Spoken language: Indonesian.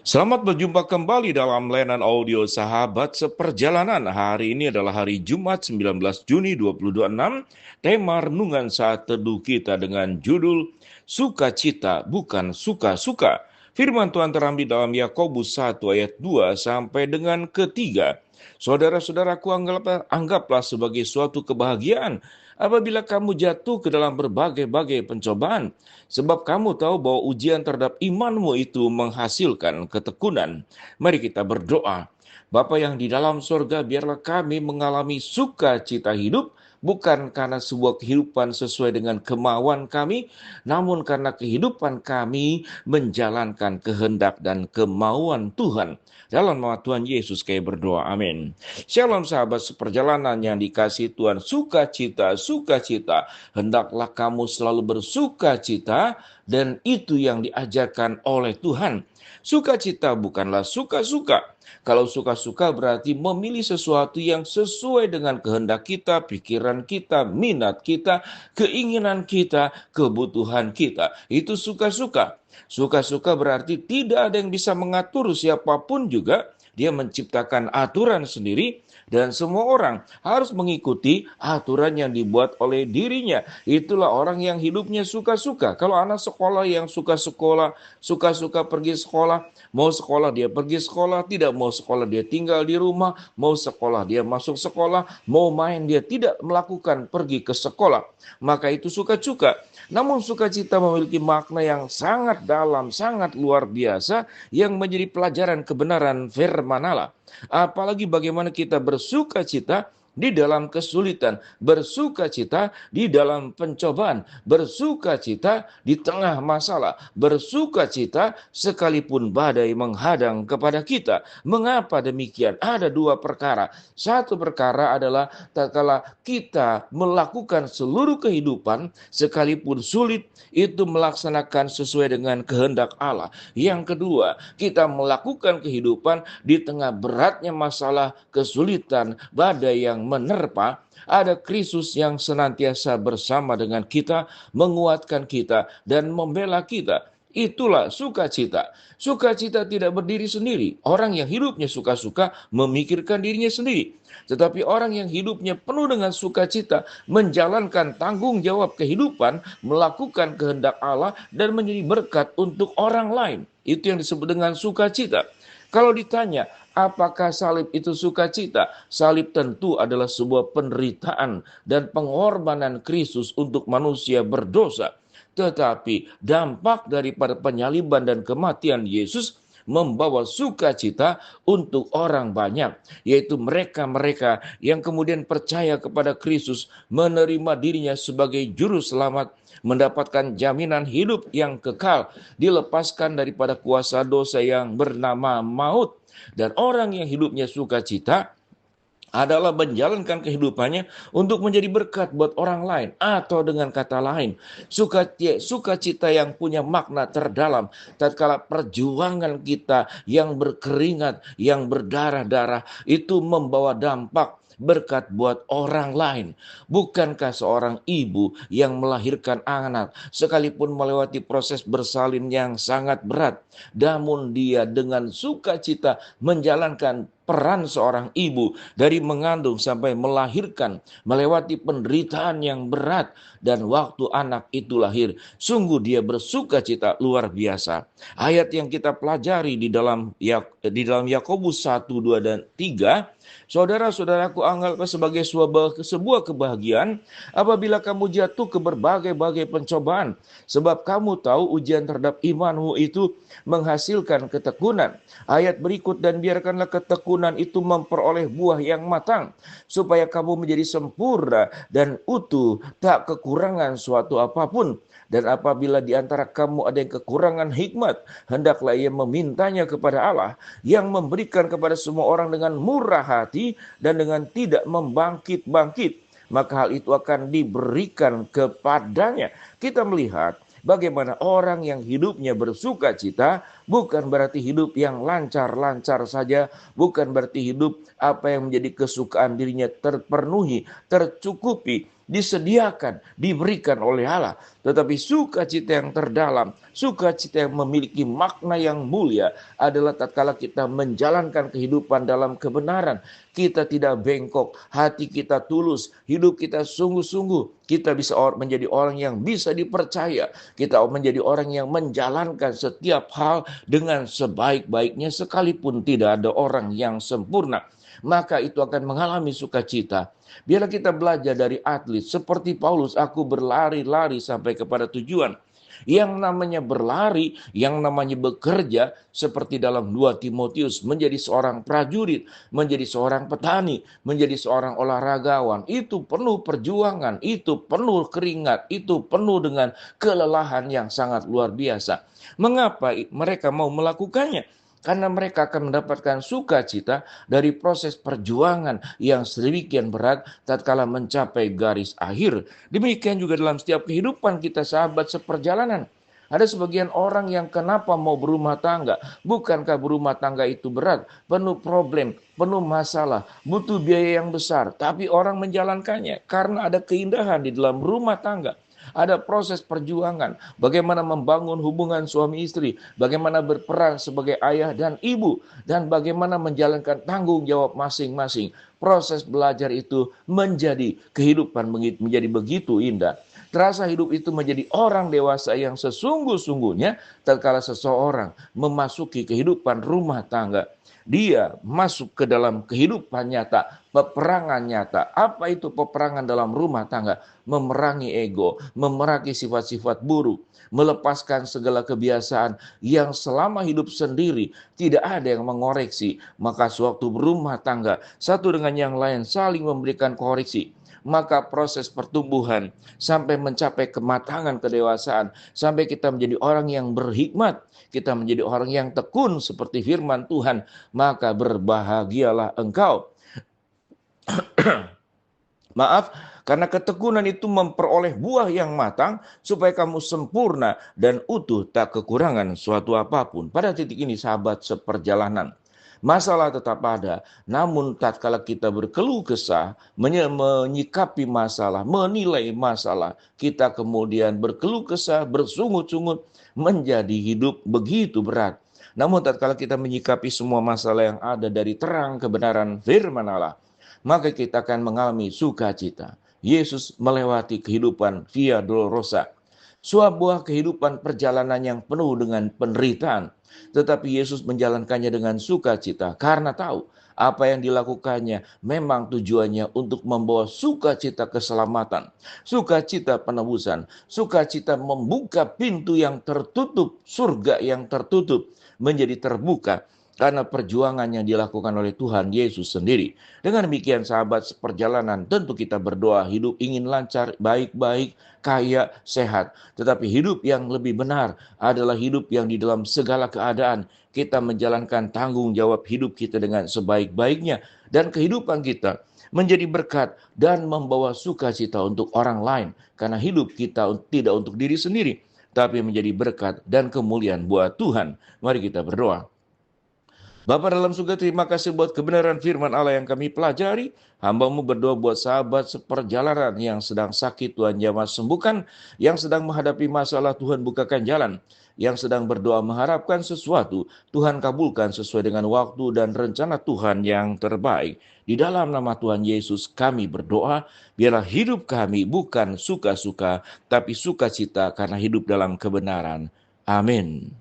Selamat berjumpa kembali dalam layanan audio Sahabat Seperjalanan. Hari ini adalah hari Jumat 19 Juni 2026. Tema renungan saat teduh kita dengan judul Sukacita bukan suka-suka. Firman Tuhan terambil dalam Yakobus 1 ayat 2 sampai dengan ketiga. Saudara-saudaraku, anggaplah sebagai suatu kebahagiaan apabila kamu jatuh ke dalam berbagai-bagai pencobaan, sebab kamu tahu bahwa ujian terhadap imanmu itu menghasilkan ketekunan. Mari kita berdoa. Bapa yang di dalam sorga, biarlah kami mengalami sukacita hidup, bukan karena sebuah kehidupan sesuai dengan kemauan kami, namun karena kehidupan kami menjalankan kehendak dan kemauan Tuhan. Dalam nama Tuhan Yesus kami berdoa, amin. Shalom sahabat seperjalanan yang dikasihi Tuhan, sukacita, sukacita. Hendaklah kamu selalu bersukacita, dan itu yang diajarkan oleh Tuhan. Sukacita bukanlah suka-suka. Kalau suka-suka berarti memilih sesuatu yang sesuai dengan kehendak kita, pikiran kita, minat kita, keinginan kita, kebutuhan kita. Itu suka-suka. Suka-suka berarti tidak ada yang bisa mengatur siapapun juga. Dia menciptakan aturan sendiri dan semua orang harus mengikuti aturan yang dibuat oleh dirinya. Itulah orang yang hidupnya suka-suka. Kalau anak sekolah yang suka sekolah, suka-suka pergi sekolah, mau sekolah dia pergi sekolah, tidak mau sekolah dia tinggal di rumah, mau sekolah dia masuk sekolah, mau main dia tidak melakukan pergi ke sekolah. Maka itu suka-suka. Namun sukacita memiliki makna yang sangat dalam, sangat luar biasa yang menjadi pelajaran kebenaran firman Allah. Apalagi bagaimana kita bersukacita di dalam kesulitan, bersukacita di dalam pencobaan, bersukacita di tengah masalah, bersukacita sekalipun badai menghadang kepada kita. Mengapa demikian? Ada dua perkara. Satu perkara adalah tatkala kita melakukan seluruh kehidupan sekalipun sulit, itu melaksanakan sesuai dengan kehendak Allah. Yang kedua, kita melakukan kehidupan di tengah beratnya masalah, kesulitan, badai yang menerpa. Ada Kristus yang senantiasa bersama dengan kita, menguatkan kita, dan membela kita. Itulah sukacita. Sukacita tidak berdiri sendiri. Orang yang hidupnya suka-suka memikirkan dirinya sendiri. Tetapi orang yang hidupnya penuh dengan sukacita, menjalankan tanggung jawab kehidupan, melakukan kehendak Allah, dan menjadi berkat untuk orang lain. Itu yang disebut dengan sukacita. Kalau ditanya, apakah salib itu sukacita? Salib tentu adalah sebuah penderitaan dan pengorbanan Kristus untuk manusia berdosa. Tetapi dampak daripada penyaliban dan kematian Yesus membawa sukacita untuk orang banyak, yaitu mereka-mereka yang kemudian percaya kepada Kristus, menerima dirinya sebagai juru selamat, mendapatkan jaminan hidup yang kekal, dilepaskan daripada kuasa dosa yang bernama maut. Dan orang yang hidupnya sukacita adalah menjalankan kehidupannya untuk menjadi berkat buat orang lain. Atau dengan kata lain, sukacita yang punya makna terdalam tatkala perjuangan kita yang berkeringat, yang berdarah-darah itu membawa dampak berkat buat orang lain. Bukankah seorang ibu yang melahirkan anak sekalipun melewati proses bersalin yang sangat berat, namun dia dengan sukacita menjalankan peran seorang ibu dari mengandung sampai melahirkan, melewati penderitaan yang berat, dan waktu anak itu lahir, sungguh dia bersukacita luar biasa. Ayat yang kita pelajari di dalam Yakobus 1, 2, dan 3, saudara-saudaraku, anggaplah sebagai sebuah kebahagiaan apabila kamu jatuh ke berbagai-bagai pencobaan, sebab kamu tahu ujian terhadap imanmu itu menghasilkan ketekunan. Ayat berikut, dan biarkanlah ketekunan itu memperoleh buah yang matang, supaya kamu menjadi sempurna dan utuh, tak kekurangan suatu apapun. Dan apabila di antara kamu ada yang kekurangan hikmat, hendaklah ia memintanya kepada Allah, yang memberikan kepada semua orang dengan murah hati dan dengan tidak membangkit-bangkit, maka hal itu akan diberikan kepadanya. Kita melihat bagaimana orang yang hidupnya bersukacita bukan berarti hidup yang lancar-lancar saja, bukan berarti hidup apa yang menjadi kesukaan dirinya terpenuhi, tercukupi. disediakan, diberikan oleh Allah. Tetapi sukacita yang terdalam, sukacita yang memiliki makna yang mulia adalah tatkala kita menjalankan kehidupan dalam kebenaran. Kita tidak bengkok, hati kita tulus, hidup kita sungguh-sungguh. Kita bisa menjadi orang yang bisa dipercaya. Kita menjadi orang yang menjalankan setiap hal dengan sebaik-baiknya sekalipun tidak ada orang yang sempurna. Maka itu akan mengalami sukacita. Biarlah kita belajar dari atlet seperti Paulus, aku berlari-lari sampai kepada tujuan. Yang namanya berlari, yang namanya bekerja seperti dalam 2 Timotius, menjadi seorang prajurit, menjadi seorang petani, menjadi seorang olahragawan, itu penuh perjuangan, itu penuh keringat, itu penuh dengan kelelahan yang sangat luar biasa. Mengapa mereka mau melakukannya? Karena mereka akan mendapatkan sukacita dari proses perjuangan yang sedemikian berat tatkala mencapai garis akhir. Demikian juga dalam setiap kehidupan kita, sahabat seperjalanan. Ada sebagian orang yang kenapa mau berumah tangga? Bukankah berumah tangga itu berat, penuh problem, penuh masalah, butuh biaya yang besar. Tapi orang menjalankannya karena ada keindahan di dalam rumah tangga. Ada proses perjuangan, bagaimana membangun hubungan suami istri, bagaimana berperan sebagai ayah dan ibu, dan bagaimana menjalankan tanggung jawab masing-masing. Proses belajar itu menjadi kehidupan, menjadi begitu indah. Terasa hidup itu menjadi orang dewasa yang sesungguh-sungguhnya tatkala seseorang memasuki kehidupan rumah tangga. Dia masuk ke dalam kehidupan nyata, peperangan nyata. Apa itu peperangan dalam rumah tangga? Memerangi ego, memerangi sifat-sifat buruk, melepaskan segala kebiasaan yang selama hidup sendiri tidak ada yang mengoreksi. Maka sewaktu berumah tangga, satu dengan yang lain saling memberikan koreksi. Maka proses pertumbuhan sampai mencapai kematangan kedewasaan, sampai kita menjadi orang yang berhikmat, kita menjadi orang yang tekun seperti firman Tuhan, maka berbahagialah engkau. Maaf, karena ketekunan itu memperoleh buah yang matang supaya kamu sempurna dan utuh, tak kekurangan suatu apapun. Pada titik ini, sahabat seperjalanan, masalah tetap ada, namun tatkala kita berkeluh kesah, menyikapi masalah, menilai masalah, kita kemudian berkeluh kesah, bersungut-sungut, menjadi hidup begitu berat. Namun tatkala kita menyikapi semua masalah yang ada dari terang kebenaran firman Allah, maka kita akan mengalami sukacita. Yesus melewati kehidupan Via Dolorosa, sebuah kehidupan perjalanan yang penuh dengan penderitaan. Tetapi Yesus menjalankannya dengan sukacita karena tahu apa yang dilakukannya memang tujuannya untuk membawa sukacita keselamatan, sukacita penebusan, sukacita membuka pintu yang tertutup, surga yang tertutup menjadi terbuka karena perjuangan yang dilakukan oleh Tuhan Yesus sendiri. Dengan demikian, sahabat seperjalanan, tentu kita berdoa hidup ingin lancar, baik-baik, kaya, sehat. Tetapi hidup yang lebih benar adalah hidup yang di dalam segala keadaan kita menjalankan tanggung jawab hidup kita dengan sebaik-baiknya. Dan kehidupan kita menjadi berkat dan membawa sukacita untuk orang lain. Karena hidup kita tidak untuk diri sendiri, tapi menjadi berkat dan kemuliaan buat Tuhan. Mari kita berdoa. Bapa dalam surga, terima kasih buat kebenaran firman Allah yang kami pelajari. Hamba-Mu berdoa buat sahabat seperjalanan yang sedang sakit, Tuhan jamah sembuhkan. Yang sedang menghadapi masalah, Tuhan bukakan jalan. Yang sedang berdoa mengharapkan sesuatu, Tuhan kabulkan sesuai dengan waktu dan rencana Tuhan yang terbaik. Di dalam nama Tuhan Yesus kami berdoa, biarlah hidup kami bukan suka-suka, tapi sukacita karena hidup dalam kebenaran. Amin.